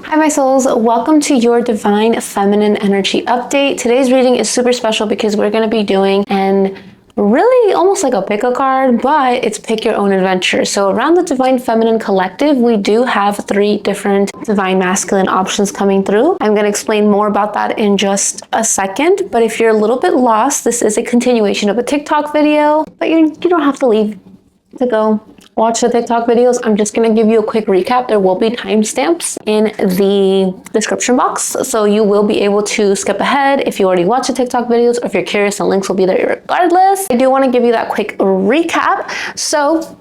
Hi my souls, welcome to your Divine Feminine Energy Update. Today's reading is super special because we're going to be doing an really almost like a pick a card, but it's pick your own adventure. So around the Divine Feminine Collective, we do have 3 different Divine Masculine options coming through. I'm going to explain more about that in just a second, but if you're a little bit lost, this is a continuation of a TikTok video, but you don't have to leave to go watch the TikTok videos. I'm just going to give you a quick recap. There will be timestamps in the description box, so you will be able to skip ahead if you already watched the TikTok videos, or if you're curious, the links will be there regardless. I do want to give you that quick recap. So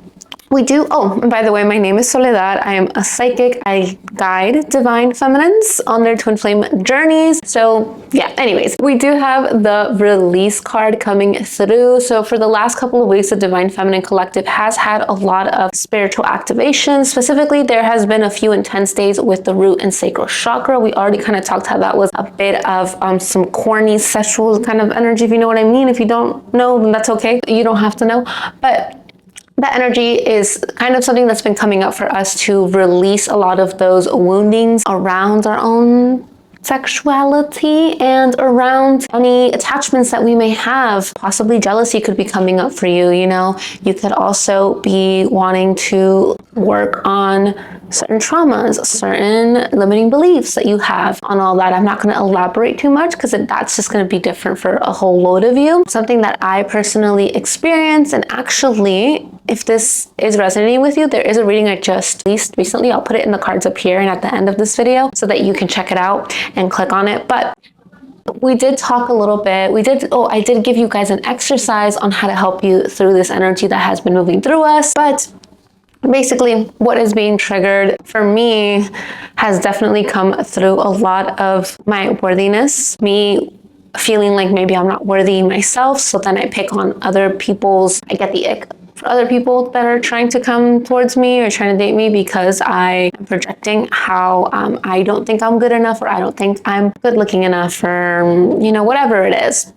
we do, and by the way, my name is Soledad. I am a psychic. I guide Divine Feminines on their twin flame journeys. So yeah, anyways, we do have the release card coming through. So for the last couple of weeks, the Divine Feminine Collective has had a lot of spiritual activation. Specifically, there has been a few intense days with the root and sacral chakra. We already kind of talked how that was a bit of some corny sexual kind of energy, if you know what I mean. If you don't know, then that's okay. You don't have to know. But that energy is kind of something that's been coming up for us to release a lot of those woundings around our own sexuality and around any attachments that we may have. Possibly jealousy could be coming up for you, you know. You could also be wanting to work on certain traumas, certain limiting beliefs that you have on all that. I'm not going to elaborate too much because that's just going to be different for a whole load of you. Something that I personally experienced, and actually, if this is resonating with you, there is a reading I just released recently. I'll put it in the cards up here and at the end of this video so that you can check it out and click on it. But we did talk a little bit. I did give you guys an exercise on how to help you through this energy that has been moving through us. But basically, what is being triggered for me has definitely come through a lot of my worthiness, me feeling like maybe I'm not worthy myself, so then I pick on other people's, I get the ick for other people that are trying to come towards me or trying to date me because I am projecting how I don't think I'm good enough, or I don't think I'm good looking enough, or you know, whatever it is.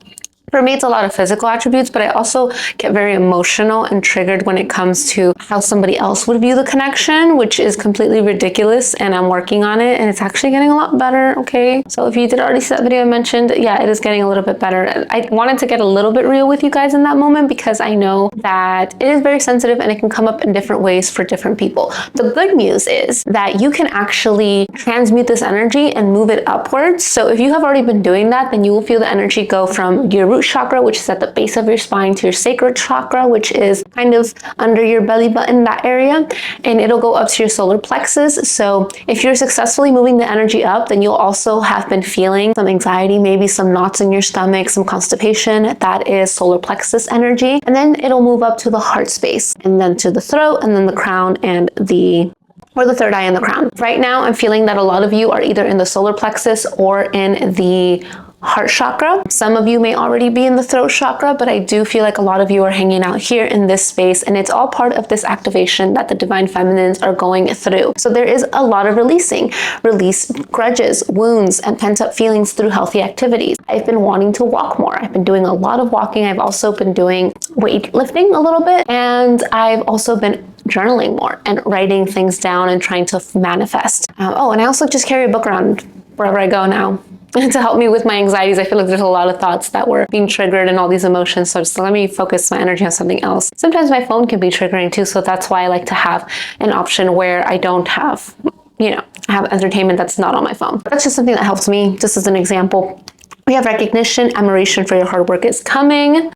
For me, it's a lot of physical attributes, but I also get very emotional and triggered when it comes to how somebody else would view the connection, which is completely ridiculous, and I'm working on it, and it's actually getting a lot better, okay? So if you did already see that video I mentioned, yeah, it is getting a little bit better. I wanted to get a little bit real with you guys in that moment because I know that it is very sensitive and it can come up in different ways for different people. The good news is that you can actually transmute this energy and move it upwards. So if you have already been doing that, then you will feel the energy go from your root chakra, which is at the base of your spine, to your sacral chakra, which is kind of under your belly button, that area, and it'll go up to your solar plexus. So if you're successfully moving the energy up, then you'll also have been feeling some anxiety, maybe some knots in your stomach, some constipation. That is solar plexus energy. And then it'll move up to the heart space, and then to the throat, and then the crown, and the third eye and the crown. Right now, I'm feeling that a lot of you are either in the solar plexus or in the heart chakra. Some of you may already be in the throat chakra, but I do feel like a lot of you are hanging out here in this space, and it's all part of this activation that the Divine Feminines are going through. So there is a lot of release grudges, wounds, and pent-up feelings through healthy activities. I've been wanting to walk more. I've been doing a lot of walking. I've also been doing weightlifting a little bit, and I've also been journaling more and writing things down and trying to manifest. And I also just carry a book around wherever I go now to help me with my anxieties. I feel like there's a lot of thoughts that were being triggered and all these emotions, so just let me focus my energy on something else. Sometimes my phone can be triggering too, so that's why I like to have an option where I don't have, I have entertainment that's not on my phone. But that's just something that helps me, just as an example. We have recognition, admiration for your hard work is coming.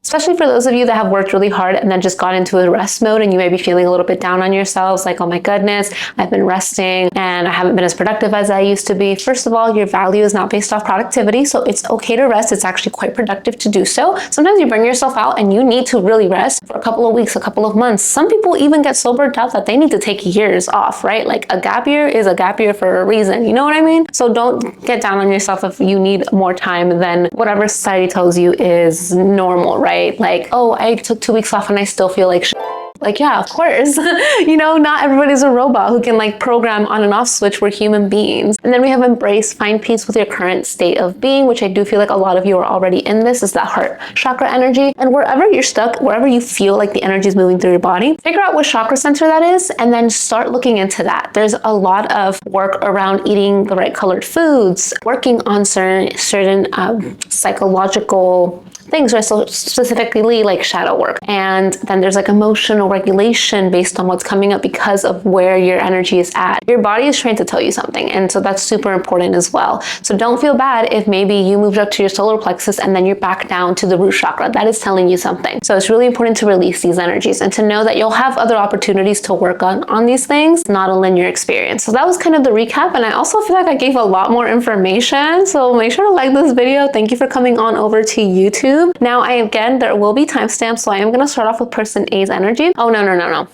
Especially for those of you that have worked really hard and then just got into a rest mode, and you may be feeling a little bit down on yourselves, like, oh my goodness, I've been resting and I haven't been as productive as I used to be. First of all, your value is not based off productivity, so it's okay to rest. It's actually quite productive to do so. Sometimes you bring yourself out and you need to really rest for a couple of weeks, a couple of months. Some people even get so burnt out that they need to take years off, right? Like, a gap year is a gap year for a reason, you know what I mean? So don't get down on yourself if you need more time than whatever society tells you is normal, right? Like, oh, I took 2 weeks off and I still feel like shit. Like, yeah, of course. You know, not everybody's a robot who can like program on and off switch. We're human beings. And then we have embrace, find peace with your current state of being, which I do feel like a lot of you are already in this, is that heart chakra energy. And wherever you're stuck, wherever you feel like the energy is moving through your body, figure out what chakra center that is, and then start looking into that. There's a lot of work around eating the right colored foods, working on certain psychological things, right? So specifically like shadow work. And then there's like emotional regulation based on what's coming up because of where your energy is at. Your body is trying to tell you something. And so that's super important as well. So don't feel bad if maybe you moved up to your solar plexus and then you're back down to the root chakra. That is telling you something. So it's really important to release these energies and to know that you'll have other opportunities to work on these things, not a linear experience. So that was kind of the recap. And I also feel like I gave a lot more information. So make sure to like this video. Thank you for coming on over to YouTube. Now, again, there will be timestamps, so I am going to start off with person A's energy. Oh, no.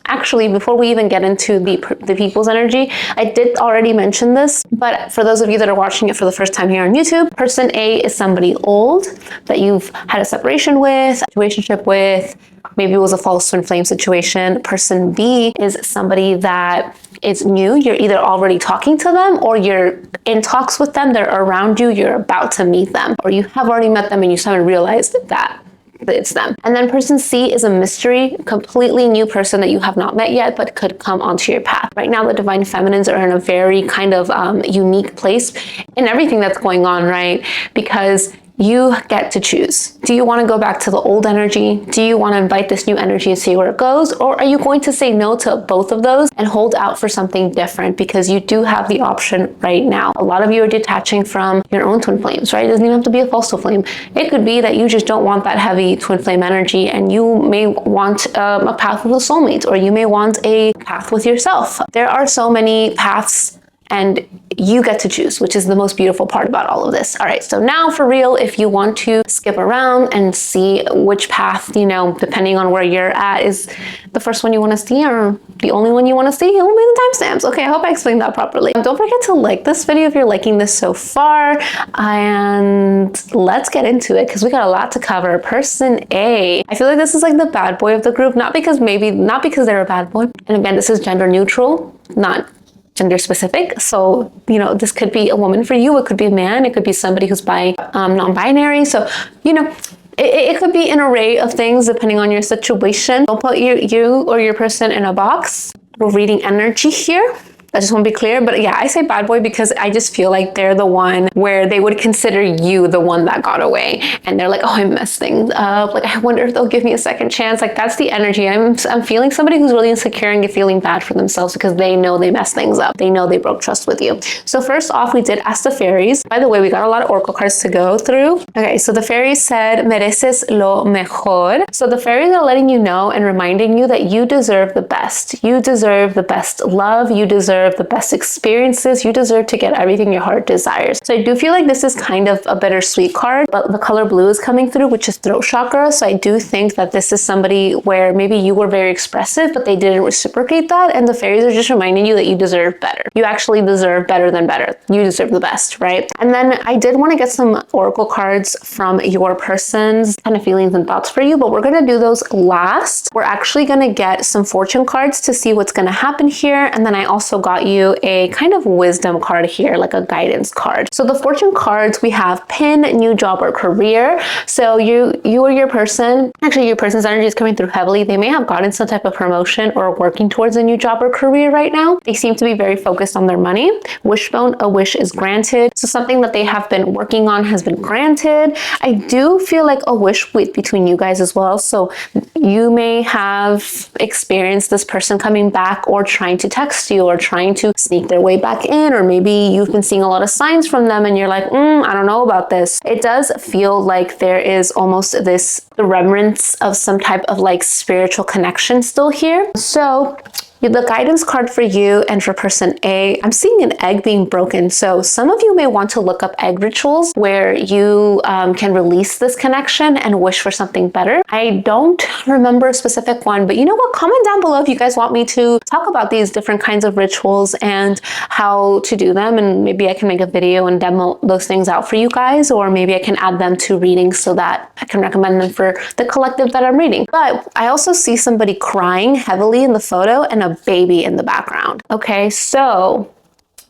Actually, before we even get into the people's energy, I did already mention this, but for those of you that are watching it for the first time here on YouTube, person A is somebody old that you've had a separation with, situationship with, maybe it was a false twin flame situation. Person B is somebody that is new. You're either already talking to them or you're in talks with them. They're around you. You're about to meet them, or you have already met them and you just haven't realized that it's them. And then person C is a mystery, completely new person that you have not met yet, but could come onto your path. Right now, the divine feminines are in a very kind of unique place in everything that's going on, right? Because you get to choose. Do you want to go back to the old energy? Do you want to invite this new energy and see where it goes? Or are you going to say no to both of those and hold out for something different? Because you do have the option right now. A lot of you are detaching from your own twin flames, right? It doesn't even have to be a false twin flame. It could be that you just don't want that heavy twin flame energy and you may want a path with a soulmate, or you may want a path with yourself. There are so many paths and you get to choose, which is the most beautiful part about all of this. All right, so now for real, if you want to skip around and see which path, you know, depending on where you're at, is the first one you want to see or the only one you want to see, it will be the timestamps. Okay, I hope I explained that properly. Don't forget to like this video if you're liking this so far, and let's get into it because we got a lot to cover. Person A, I feel like this is like the bad boy of the group, not because they're a bad boy. And again, this is gender neutral, not gender specific. So, you know, this could be a woman for you. It could be a man. It could be somebody who's non-binary. So, you know, it could be an array of things depending on your situation. Don't put you or your person in a box. We're reading energy here. I just want to be clear, but yeah, I say bad boy because I just feel like they're the one where they would consider you the one that got away, and they're like, oh, I messed things up. Like, I wonder if they'll give me a second chance. Like, that's the energy. I'm feeling somebody who's really insecure and feeling bad for themselves because they know they messed things up. They know they broke trust with you. So first off, we did ask the fairies. By the way, we got a lot of oracle cards to go through. Okay, so the fairies said, mereces lo mejor. So the fairies are letting you know and reminding you that you deserve the best. You deserve the best love. You deserve the best experiences. You deserve to get everything your heart desires. So I do feel like this is kind of a bittersweet card, but the color blue is coming through, which is throat chakra. So I do think that this is somebody where maybe you were very expressive, but they didn't reciprocate that. And the fairies are just reminding you that you deserve better. You actually deserve better than better. You deserve the best, right? And then I did want to get some oracle cards from your person's kind of feelings and thoughts for you, but we're going to do those last. We're actually going to get some fortune cards to see what's going to happen here. And then I also got you a kind of wisdom card here, like a guidance card. So the fortune cards, we have pin, new job or career. So you or your person, actually your person's energy is coming through heavily. They may have gotten some type of promotion or working towards a new job or career right now. They seem to be very focused on their money. Wishbone, a wish is granted. So something that they have been working on has been granted. I do feel like a wish between you guys as well. So you may have experienced this person coming back or trying to text you or trying to sneak their way back in, or maybe you've been seeing a lot of signs from them and you're like, I don't know about this. It does feel like there is almost the remnants of some type of like spiritual connection still here. So The guidance card for you and for person A, I'm seeing an egg being broken. So some of you may want to look up egg rituals where you can release this connection and wish for something better. I don't remember a specific one, but you know what? Comment down below if you guys want me to talk about these different kinds of rituals and how to do them. And maybe I can make a video and demo those things out for you guys, or maybe I can add them to readings so that I can recommend them for the collective that I'm reading. But I also see somebody crying heavily in the photo and a baby in the background. Okay, so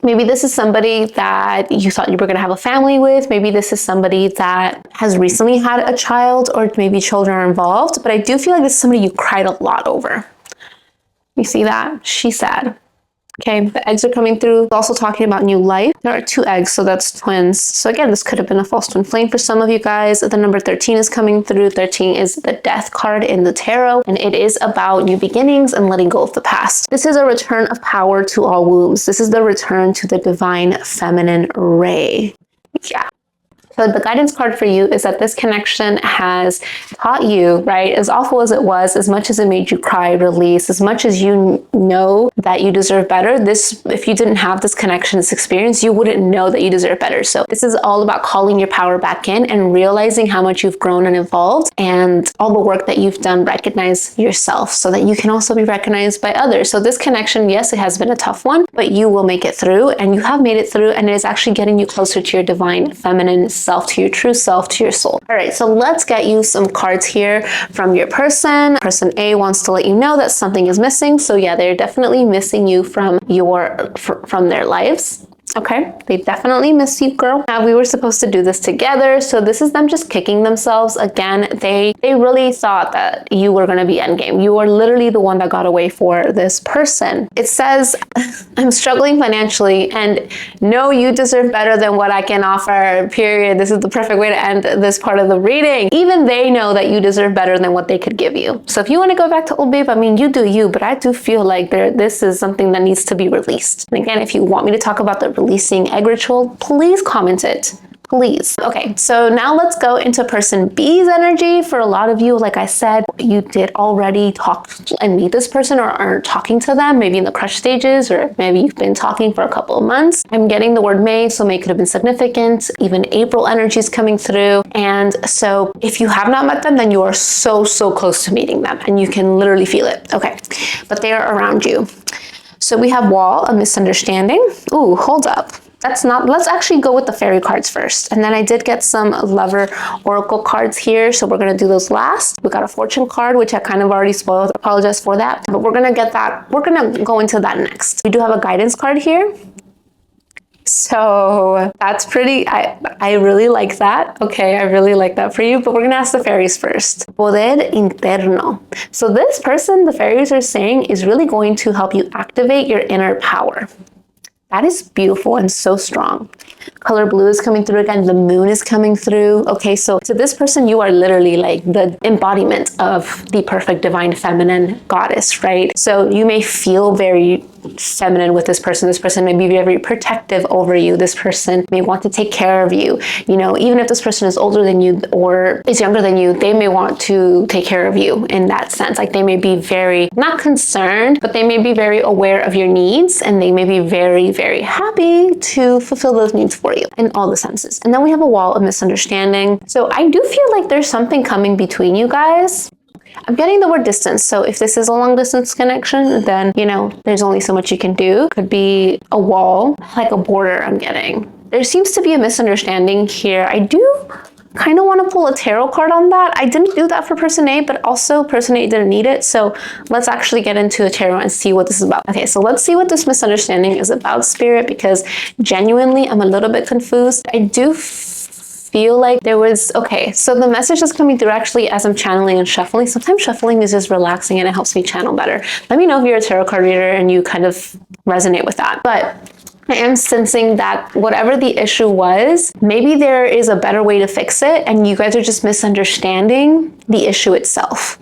maybe this is somebody that you thought you were going to have a family with. Maybe this is somebody that has recently had a child, or maybe children are involved. But I do feel like this is somebody you cried a lot over. You see that? She's sad. Okay, the eggs are coming through. Also talking about new life. There are 2 eggs, so that's twins. So again, this could have been a false twin flame for some of you guys. The number 13 is coming through. 13 is the death card in the tarot, and it is about new beginnings and letting go of the past. This is a return of power to all wombs. This is the return to the divine feminine ray. Yeah. So the guidance card for you is that this connection has taught you, right, as awful as it was, as much as it made you cry, release, as much as you know that you deserve better, this, if you didn't have this connection, this experience, you wouldn't know that you deserve better. So this is all about calling your power back in and realizing how much you've grown and evolved, and all the work that you've done. Recognize yourself so that you can also be recognized by others. So this connection, yes, it has been a tough one, but you will make it through, and you have made it through, and it is actually getting you closer to your divine feminine self, to your true self, to your soul. All right, so let's get you some cards here from your person. Person A wants to let you know that something is missing. So yeah, they're definitely missing you from their lives. Okay, they definitely miss you, girl. We were supposed to do this together, so this is them just kicking themselves. Again, they really thought that you were going to be endgame. You are literally the one that got away for this person. It says, I'm struggling financially, and no, you deserve better than what I can offer, period. This is the perfect way to end this part of the reading. Even they know that you deserve better than what they could give you. So if you want to go back to old babe, I mean, you do you, but I do feel like this is something that needs to be released. And again, if you want me to talk about the releasing egg ritual, please comment it. Please. Okay, so now let's go into person B's energy. For a lot of you, like I said, you did already talk and meet this person, or are talking to them, maybe in the crush stages, or maybe you've been talking for a couple of months. I'm getting the word May, so May could have been significant. Even April energy is coming through. And so if you have not met them, then you are so close to meeting them, and you can literally feel it. Okay, but they are around you. So we have wall, a misunderstanding. Ooh, hold up. Let's actually go with the fairy cards first. And then I did get some lover oracle cards here, so we're gonna do those last. We got a fortune card, which I kind of already spoiled. Apologize for that, but we're gonna go into that next. We do have a guidance card here. So that's pretty, I really like that. Okay, I really like that for you, but we're gonna ask the fairies first. Poder interno. So this person, the fairies are saying, is really going to help you activate your inner power. That is beautiful and so strong. Color blue is coming through again. The moon is coming through. Okay, so to this person, you are literally like the embodiment of the perfect divine feminine goddess, right? So you may feel very feminine with this person. This person may be very protective over you. This person may want to take care of you. You know, even if this person is older than you or is younger than you, they may want to take care of you in that sense. Like they may be very, not concerned, but they may be very aware of your needs, and they may be very happy to fulfill those needs for you in all the senses. And then we have a wall of misunderstanding. So I do feel like there's something coming between you guys. I'm getting the word distance. So if this is a long distance connection, then, you know, there's only so much you can do. Could be a wall, like a border I'm getting. There seems to be a misunderstanding here. I do kind of want to pull a tarot card on that. I didn't do that for person A, but also person A didn't need it. So let's actually get into a tarot and see what this is about. Okay, so let's see what this misunderstanding is about, Spirit, because genuinely I'm a little bit confused. I do feel like there was, okay, so the message is coming through actually as I'm channeling and shuffling. Sometimes shuffling is just relaxing and it helps me channel better. Let me know if you're a tarot card reader and you kind of resonate with that. But I am sensing that whatever the issue was, maybe there is a better way to fix it, and you guys are just misunderstanding the issue itself.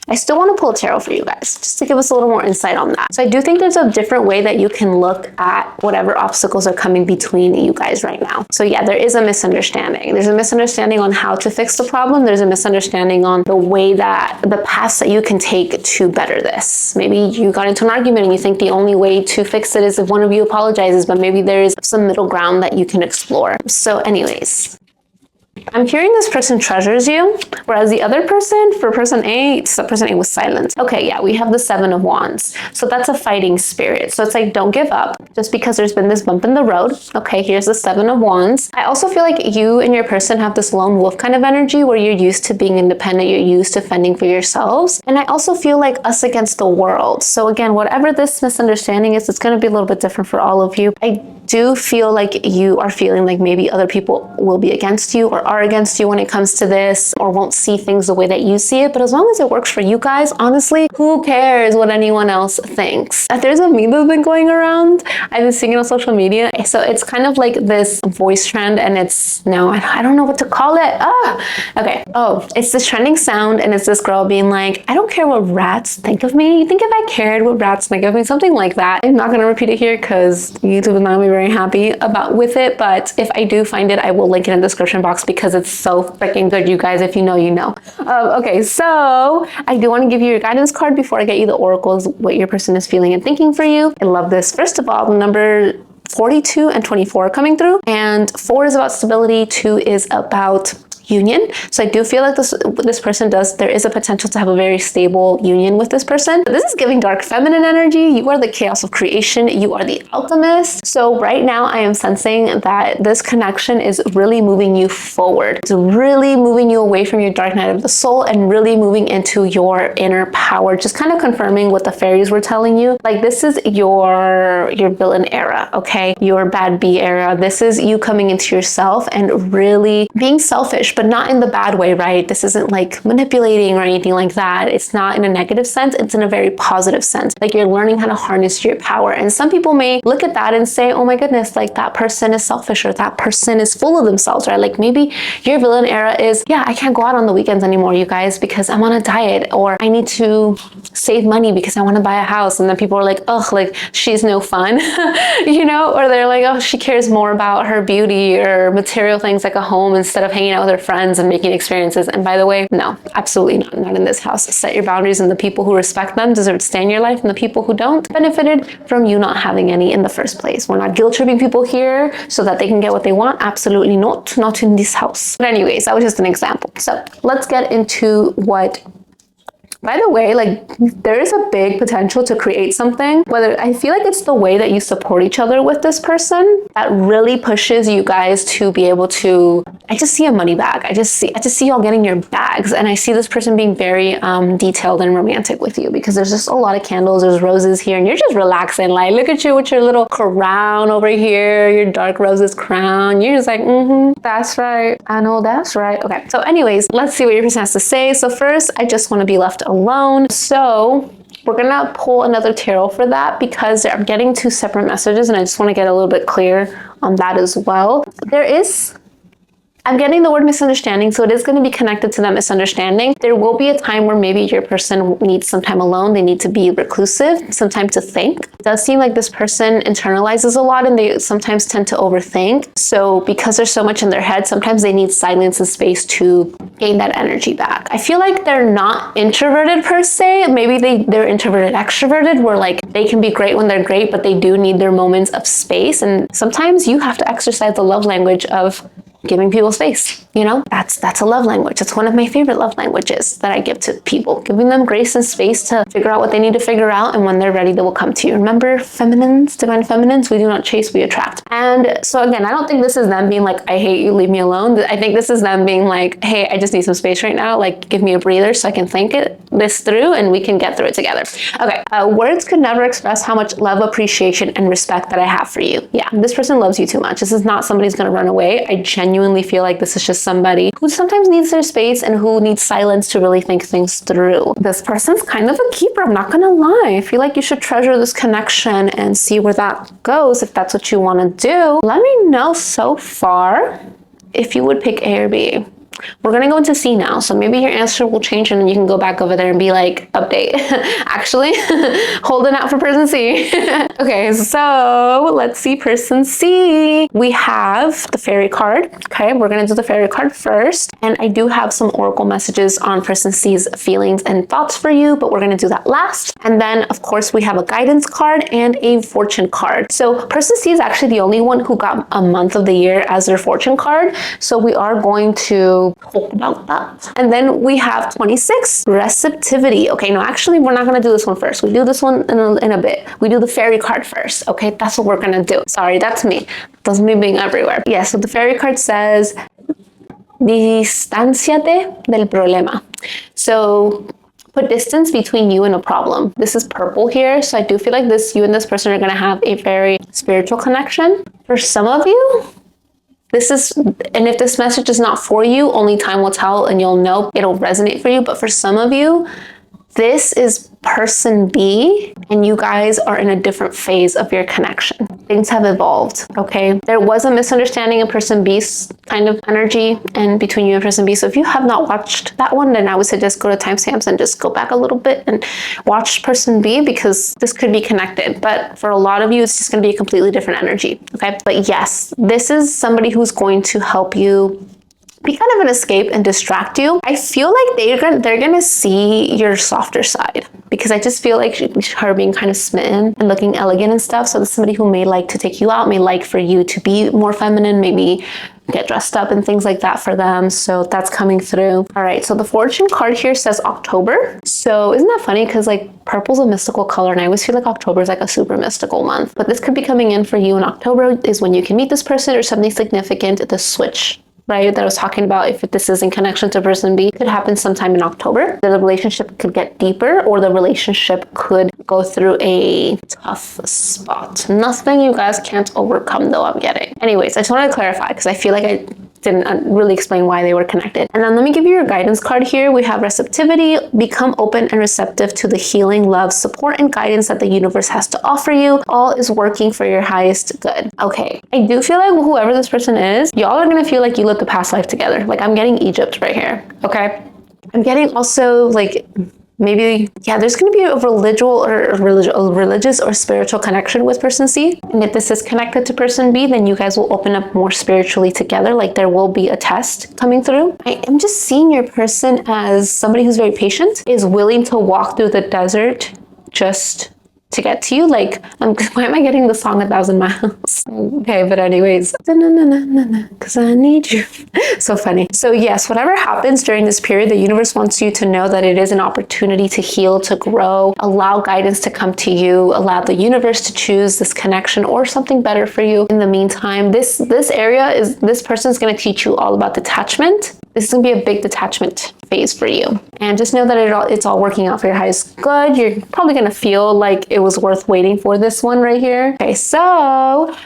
I still want to pull a tarot for you guys, just to give us a little more insight on that. So I do think there's a different way that you can look at whatever obstacles are coming between you guys right now. So yeah, there is a misunderstanding. There's a misunderstanding on how to fix the problem. There's a misunderstanding on the way that, the paths that you can take to better this. Maybe you got into an argument and you think the only way to fix it is if one of you apologizes, but maybe there is some middle ground that you can explore. So anyways, I'm hearing this person treasures you, whereas the other person, for person A, person A was silent. Okay, yeah, we have the 7 of Wands. So that's a fighting spirit. So it's like, don't give up just because there's been this bump in the road. Okay, here's the 7 of Wands. I also feel like you and your person have this lone wolf kind of energy where you're used to being independent, you're used to fending for yourselves. And I also feel like us against the world. So again, whatever this misunderstanding is, it's going to be a little bit different for all of you. I do feel like you are feeling like maybe other people will be against you or are against you when it comes to this, or won't see things the way that you see it. But as long as it works for you guys, honestly, who cares what anyone else thinks? There's a meme that's been going around. I've been seeing it on social media. So it's kind of like this voice trend, and it's, no, I don't know what to call it. Okay. Oh, it's this trending sound, and it's this girl being like, I don't care what rats think of me. You think if I cared what rats think of me? Something like that. I'm not gonna repeat it here because YouTube is not gonna be very happy with it, but if I do find it, I will link it in the description box because it's so freaking good, you guys. If you know, you know. Okay, so I do want to give you your guidance card before I get you the oracles, what your person is feeling and thinking for you. I love this. First of all, the number 42 and 24 are coming through, and 4 is about stability, 2 is about union. So I do feel like this person there is a potential to have a very stable union with this person. But this is giving dark feminine energy. You are the chaos of creation. You are the alchemist. So right now I am sensing that this connection is really moving you forward. It's really moving you away from your dark night of the soul and really moving into your inner power. Just kind of confirming what the fairies were telling you. Like, this is your villain era, okay? Your bad B era. This is you coming into yourself and really being selfish, but not in the bad way, right? This isn't like manipulating or anything like that. It's not in a negative sense. It's in a very positive sense. Like, you're learning how to harness your power. And some people may look at that and say, oh my goodness, like that person is selfish, or that person is full of themselves, right? Like, maybe your villain era is, yeah, I can't go out on the weekends anymore, you guys, because I'm on a diet, or I need to save money because I want to buy a house. And then people are like, ugh, like she's no fun, you know? Or they're like, oh, she cares more about her beauty or material things like a home instead of hanging out with her friends and making experiences. And by the way, no, absolutely not in this house. Set your boundaries, and the people who respect them deserve to stay in your life, and the people who don't benefited from you not having any in the first place. We're not guilt tripping people here so that they can get what they want. Absolutely not in this house. But anyways, that was just an example. So let's get into what. By the way, like, there is a big potential to create something. Whether I feel like it's the way that you support each other with this person that really pushes you guys to be able to. I just see a money bag. I just see y'all getting your bags, and I see this person being very detailed and romantic with you, because there's just a lot of candles. There's roses here, and you're just relaxing. Like, look at you with your little crown over here, your dark roses crown. You're just like, that's right. I know that's right. Okay. So, anyways, let's see what your person has to say. So first, I just want to be left alone. So we're gonna pull another tarot for that, because I'm getting 2 separate messages, and I just want to get a little bit clear on that as well. I'm getting the word misunderstanding, so it is going to be connected to that misunderstanding. There will be a time where maybe your person needs some time alone. They need to be reclusive, some time to think. It does seem like this person internalizes a lot, and they sometimes tend to overthink. So because there's so much in their head, sometimes they need silence and space to gain that energy back. I feel like they're not introverted per se. Maybe they're introverted extroverted, where like they can be great when they're great, but they do need their moments of space. And sometimes you have to exercise the love language of giving people space, you know? That's a love language. It's one of my favorite love languages that I give to people, giving them grace and space to figure out what they need to figure out, and when they're ready, they will come to you. Remember, feminines, divine feminines, we do not chase, we attract. And so again, I don't think this is them being like, I hate you, leave me alone. I think this is them being like, hey, I just need some space right now. Like, give me a breather so I can think this through, and we can get through it together. Okay, words could never express how much love, appreciation, and respect that I have for you. Yeah, this person loves you too much. This is not somebody who's gonna run away. I genuinely feel like this is just somebody who sometimes needs their space and who needs silence to really think things through. This person's kind of a keeper, I'm not gonna lie. I feel like you should treasure this connection and see where that goes if that's what you want to do. Let me know so far if you would pick A or B. we're gonna go into C now. So maybe your answer will change and then you can go back over there and be like, update. Actually, holding out for person C. Okay, so let's see person C. We have the fairy card. Okay, we're gonna do the fairy card first. And I do have some oracle messages on person C's feelings and thoughts for you, but we're gonna do that last. And then of course we have a guidance card and a fortune card. So person C is actually the only one who got a month of the year as their fortune card. So we are going to talk about that. And then we have 26, receptivity. Okay, no, actually we're not gonna do this one first. We do this one in a bit. We do the fairy card first. Okay, that's what we're gonna do. Sorry, that's me. That's me being everywhere. Yeah, so the fairy card says, distanciate del problema. So put distance between you and a problem. This is purple here. So I do feel like you and this person are gonna have a very spiritual connection. For some of you, and if this message is not for you, only time will tell and you'll know it'll resonate for you. But for some of you, this is person B and you guys are in a different phase of your connection. Things have evolved, okay? There was a misunderstanding in person B's kind of energy and between you and person B. So if you have not watched that one, then I would suggest go to timestamps and just go back a little bit and watch person B because this could be connected. But for a lot of you, it's just gonna be a completely different energy, okay? But yes, this is somebody who's going to help you be kind of an escape and distract you. I feel like they're gonna see your softer side because I just feel like her being kind of smitten and looking elegant and stuff. So this is somebody who may like to take you out, may like for you to be more feminine, maybe get dressed up and things like that for them. So that's coming through. All right, so the fortune card here says October. So isn't that funny? Because like purple's a mystical color and I always feel like October is like a super mystical month. But this could be coming in for you in October is when you can meet this person or something significant, the switch, right, that I was talking about. If this is in connection to person B, could happen sometime in October. The relationship could get deeper or the relationship could go through a tough spot. Nothing you guys can't overcome though, I'm getting. Anyways, I just wanted to clarify because I feel like I didn't really explain why they were connected. And then let me give you your guidance card here. We have receptivity, become open and receptive to the healing, love, support, and guidance that the universe has to offer you. All is working for your highest good. Okay, I do feel like whoever this person is, y'all are gonna feel like you lived the past life together. Like I'm getting Egypt right here, okay? I'm getting also like, maybe, yeah, there's going to be a religious or spiritual connection with person C. And if this is connected to person B, then you guys will open up more spiritually together. Like there will be a test coming through. I am just seeing your person as somebody who's very patient, is willing to walk through the desert just to get to you. Like, why am I getting the song 1,000 Miles? Okay, but anyways, because I need you. So funny. So yes, whatever happens during this period, the universe wants you to know that it is an opportunity to heal, to grow, allow guidance to come to you, allow the universe to choose this connection or something better for you. In the meantime, this person is going to teach you all about detachment. This is going to be a big detachment phase for you. And just know that it's all working out for your highest good. You're probably going to feel like it was worth waiting for this one right here. Okay, so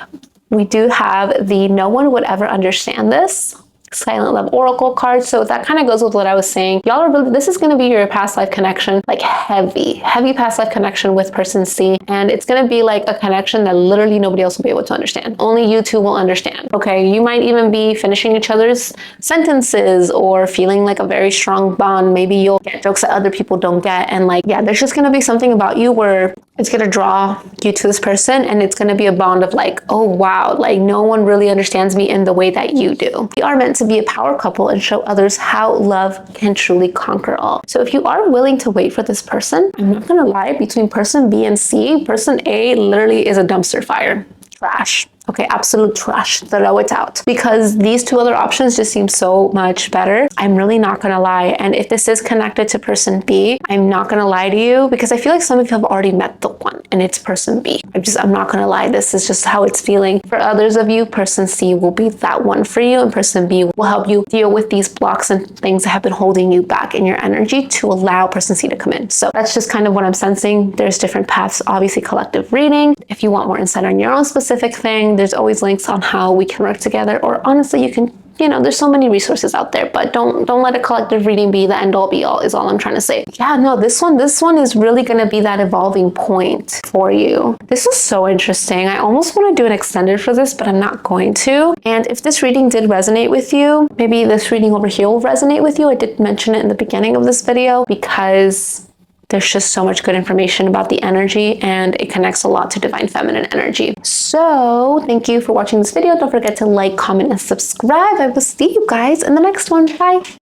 we do have the no one would ever understand this silent love oracle card. So that kind of goes with what I was saying. Y'all are really, this is going to be your past life connection, like heavy past life connection with person C. And it's going to be like a connection that literally nobody else will be able to understand. Only you two will understand. Okay. You might even be finishing each other's sentences or feeling like a very strong bond. Maybe you'll get jokes that other people don't get. And like, yeah, there's just going to be something about you where it's going to draw you to this person. And it's going to be a bond of like, oh, wow, like no one really understands me in the way that you do. We are meant to be a power couple and show others how love can truly conquer all. So if you are willing to wait for this person, I'm not gonna lie, between person B and C, person A literally is a dumpster fire. Trash. Okay, absolute trash. Throw it out. Because these two other options just seem so much better. I'm really not gonna lie. And if this is connected to person B, I'm not gonna lie to you because I feel like some of you have already met the one and it's person B. I'm not gonna lie. This is just how it's feeling. For others of you, person C will be that one for you and person B will help you deal with these blocks and things that have been holding you back in your energy to allow person C to come in. So that's just kind of what I'm sensing. There's different paths, obviously collective reading. If you want more insight on your own specific thing, there's always links on how we can work together, or honestly, you can you know, there's so many resources out there, but don't let a collective reading be the end all be all is all I'm trying to say. Yeah, no, this one is really going to be that evolving point for you. This is so interesting. I almost want to do an extended for this, but I'm not going to. And if this reading did resonate with you, maybe this reading over here will resonate with you. I did mention it in the beginning of this video because there's just so much good information about the energy and it connects a lot to divine feminine energy. So thank you for watching this video. Don't forget to like, comment, and subscribe. I will see you guys in the next one. Bye.